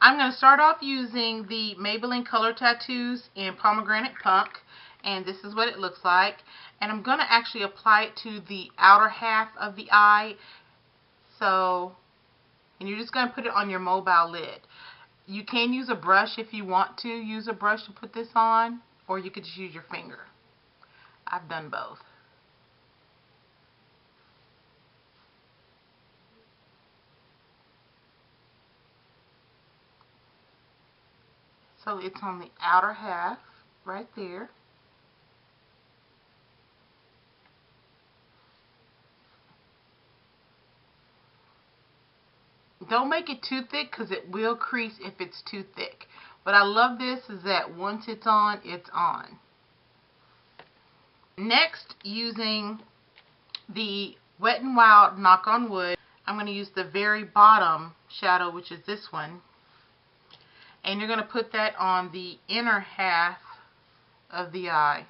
I'm going to start off using the Maybelline Color Tattoos in Pomegranate Punk, and this is what it looks like. And I'm going to actually apply it to the outer half of the eye. So, and you're just going to put it on your mobile lid. You can use a brush if you want to use a brush to put this on, or you could just use your finger. I've done both. So it's on the outer half, right there. Don't make it too thick because it will crease if it's too thick. What I love this is that once it's on, it's on. Next, using the Wet n Wild Knock on Wood, I'm going to use the very bottom shadow, which is this one. And you're going to put that on the inner half of the eye.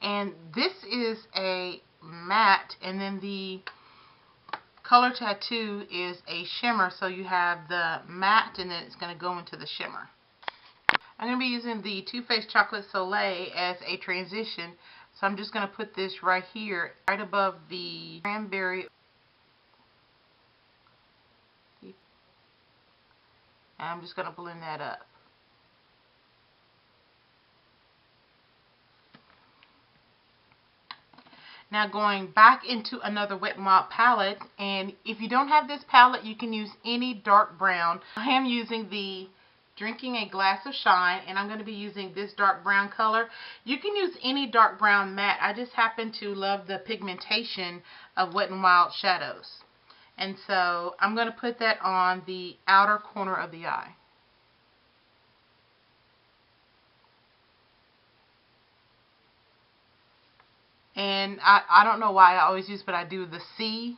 And this is a matte, and then the Color Tattoo is a shimmer, so you have the matte and then it's going to go into the shimmer. I'm going to be using the Too Faced Chocolate Soleil as a transition, so I'm just going to put this right here, right above the Cranberry. And I'm just going to blend that up. Now going back into another Wet n Wild palette, and if you don't have this palette, you can use any dark brown. I am using the Drinking a Glass of Shine, and I'm going to be using this dark brown color. You can use any dark brown matte. I just happen to love the pigmentation of Wet n Wild shadows. And so I'm going to put that on the outer corner of the eye. And I don't know why I always use, but I do the C,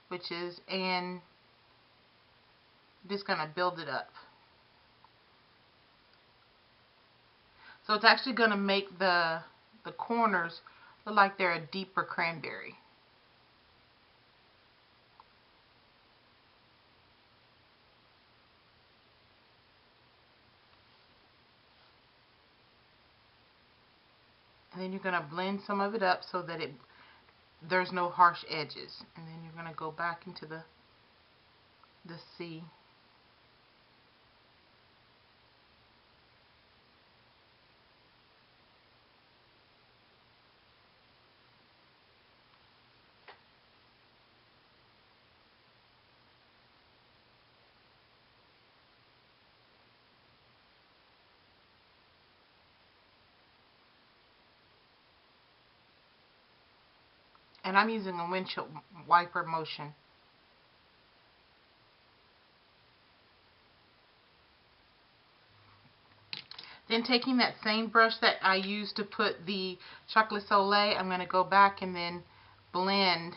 which is, and I'm just going to build it up. So it's actually going to make the corners look like they're a deeper cranberry. And then you're going to blend some of it up so that there's no harsh edges. And then you're going to go back into the C. And I'm using a windshield wiper motion. Then taking that same brush that I used to put the Chocolate Soleil, I'm going to go back and then blend .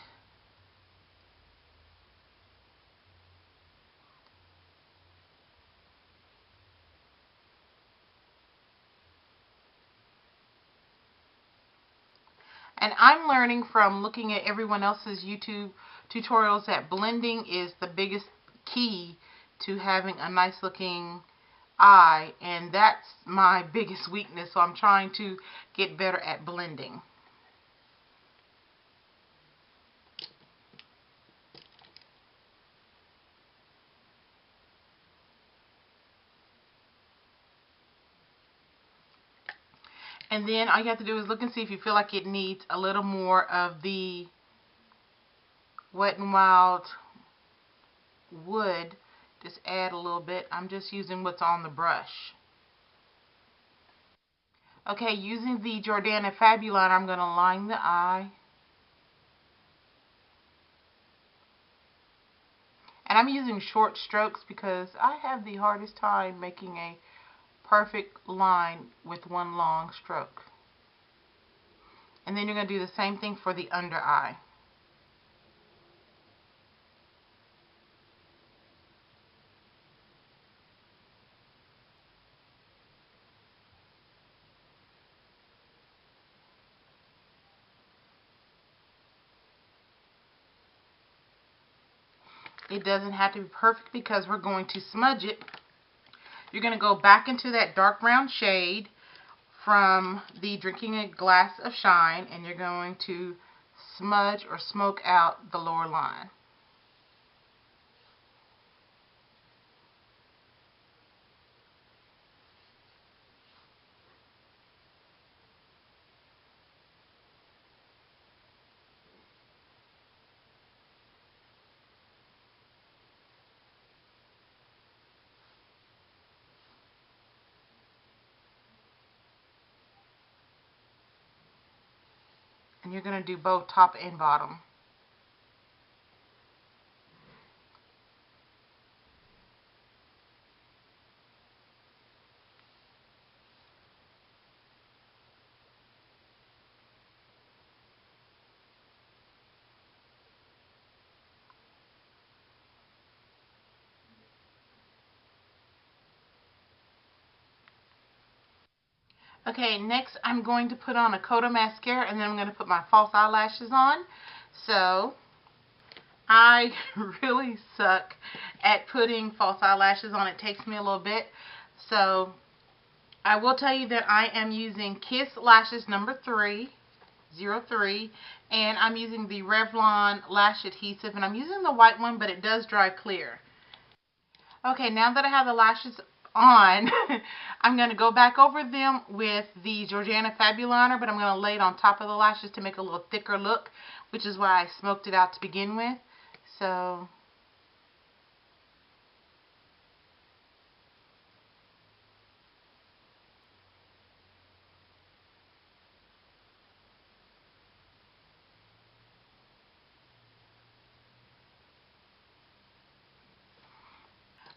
And I'm learning from looking at everyone else's YouTube tutorials that blending is the biggest key to having a nice looking eye, and that's my biggest weakness, so I'm trying to get better at blending. And then all you have to do is look and see if you feel like it needs a little more of the Wet n Wild wood. Just add a little bit. I'm just using what's on the brush. Okay, using the Jordana Fabuliner, I'm going to line the eye. And I'm using short strokes because I have the hardest time making a perfect line with one long stroke. And then you're going to do the same thing for the under eye. It doesn't have to be perfect because we're going to smudge it. You're going to go back into that dark brown shade from the Drinking a Glass of Shine, and you're going to smudge or smoke out the lower line. And you're going to do both top and bottom. Okay, next I'm going to put on a coat of mascara, and then I'm going to put my false eyelashes on. So, I really suck at putting false eyelashes on. It takes me a little bit. So, I will tell you that I am using Kiss Lashes number 303, and I'm using the Revlon Lash Adhesive, and I'm using the white one, but it does dry clear. Okay, now that I have the lashes on, I'm going to go back over them with the Georgiana Fabuliner, but I'm going to lay it on top of the lashes to make a little thicker look, which is why I smoked it out to begin with. So,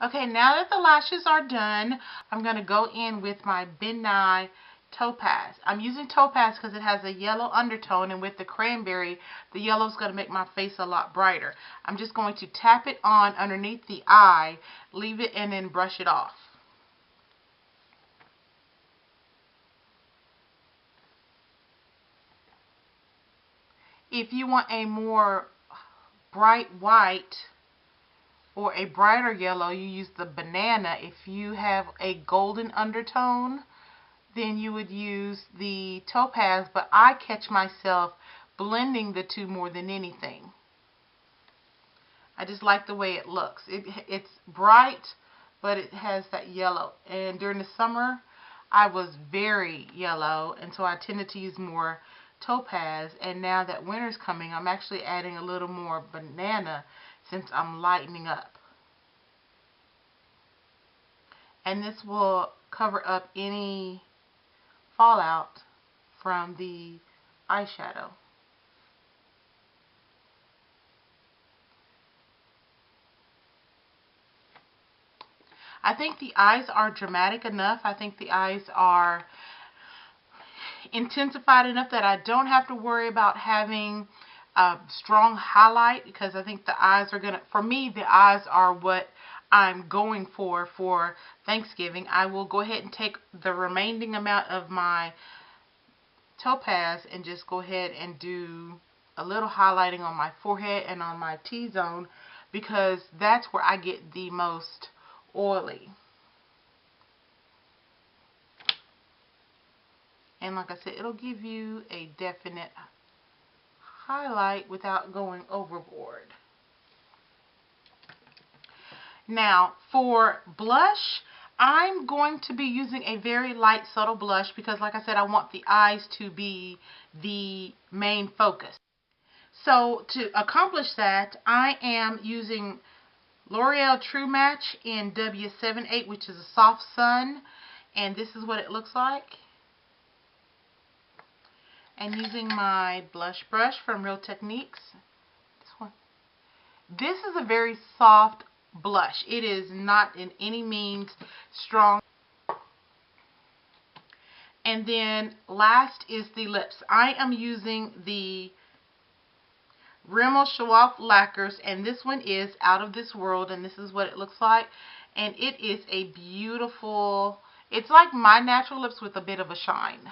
okay, now that the lashes are done, I'm going to go in with my Ben Nye Topaz. I'm using Topaz because it has a yellow undertone, and with the Cranberry, the yellow is going to make my face a lot brighter. I'm just going to tap it on underneath the eye, leave it, and then brush it off. If you want a more bright white or a brighter yellow, you use the Banana. If you have a golden undertone, then you would use the Topaz, but I catch myself blending the two more than anything. I just like the way it looks. It's bright, but it has that yellow. And during the summer, I was very yellow, and so I tended to use more Topaz. And now that winter's coming, I'm actually adding a little more Banana since I'm lightening up. And this will cover up any fallout from the eyeshadow. I think the eyes are dramatic enough. I think the eyes are intensified enough that I don't have to worry about having a strong highlight, because I think the eyes are gonna, for me, the eyes are what I'm going for Thanksgiving. I will go ahead and take the remaining amount of my Topaz and just go ahead and do a little highlighting on my forehead and on my T-zone, because that's where I get the most oily. And like I said, it'll give you a definite highlight without going overboard. Now, for blush, I'm going to be using a very light, subtle blush because, like I said, I want the eyes to be the main focus. So, to accomplish that, I am using L'Oreal True Match in W78, which is a soft sun, and this is what it looks like. And using my blush brush from Real Techniques. This is a very soft blush. It is not in any means strong. And then last is the lips. I am using the Rimmel Show Off Lacquers, and this one is Out of This World, and this is what it looks like. And it is a beautiful, it's like my natural lips with a bit of a shine.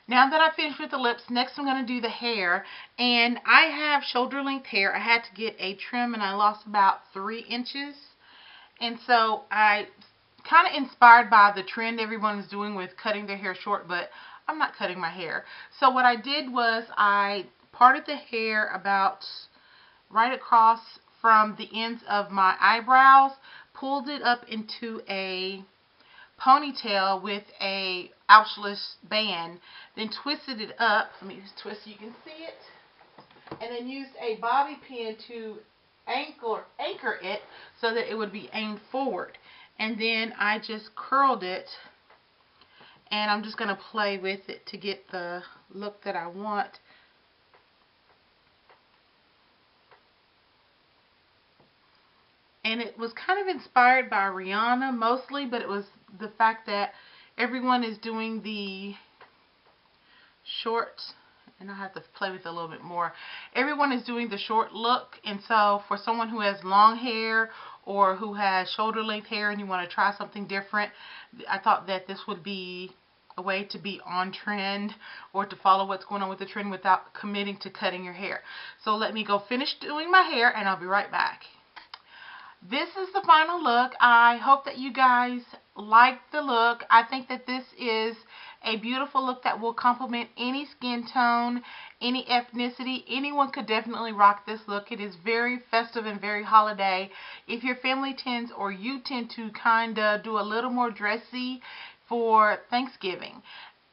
Now that I finished with the lips, next I'm going to do the hair. And I have shoulder length hair. I had to get a trim and I lost about 3 inches. And so I kind of inspired by the trend everyone is doing with cutting their hair short, but I'm not cutting my hair. So what I did was I parted the hair about right across from the ends of my eyebrows, pulled it up into a ponytail with a ouchless band, then twisted it up. Let me just twist so you can see it. And then used a bobby pin to anchor it so that it would be aimed forward. And then I just curled it, and I'm just going to play with it to get the look that I want. And it was kind of inspired by Rihanna mostly, but it was the fact that everyone is doing the short, and I have to play with it a little bit more. Everyone is doing the short look, and so for someone who has long hair or who has shoulder length hair and you want to try something different, I thought that this would be a way to be on trend or to follow what's going on with the trend without committing to cutting your hair. So let me go finish doing my hair and I'll be right back. This is the final look. I hope that you guys like the look. I think that this is a beautiful look that will complement any skin tone, any ethnicity. Anyone could definitely rock this look. It is very festive and very holiday. If your family tends or you tend to kind of do a little more dressy for Thanksgiving,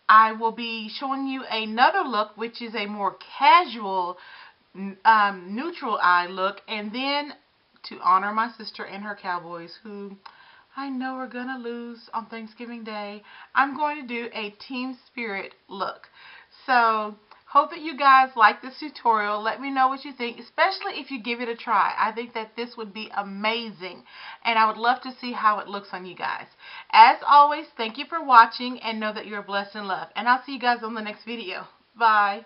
I will be showing you another look which is a more casual neutral eye look, and then to honor my sister and her Cowboys, who I know are going to lose on Thanksgiving Day, I'm going to do a Team Spirit look. So, hope that you guys like this tutorial. Let me know what you think, especially if you give it a try. I think that this would be amazing, and I would love to see how it looks on you guys. As always, thank you for watching, and know that you're blessed and loved. And I'll see you guys on the next video. Bye.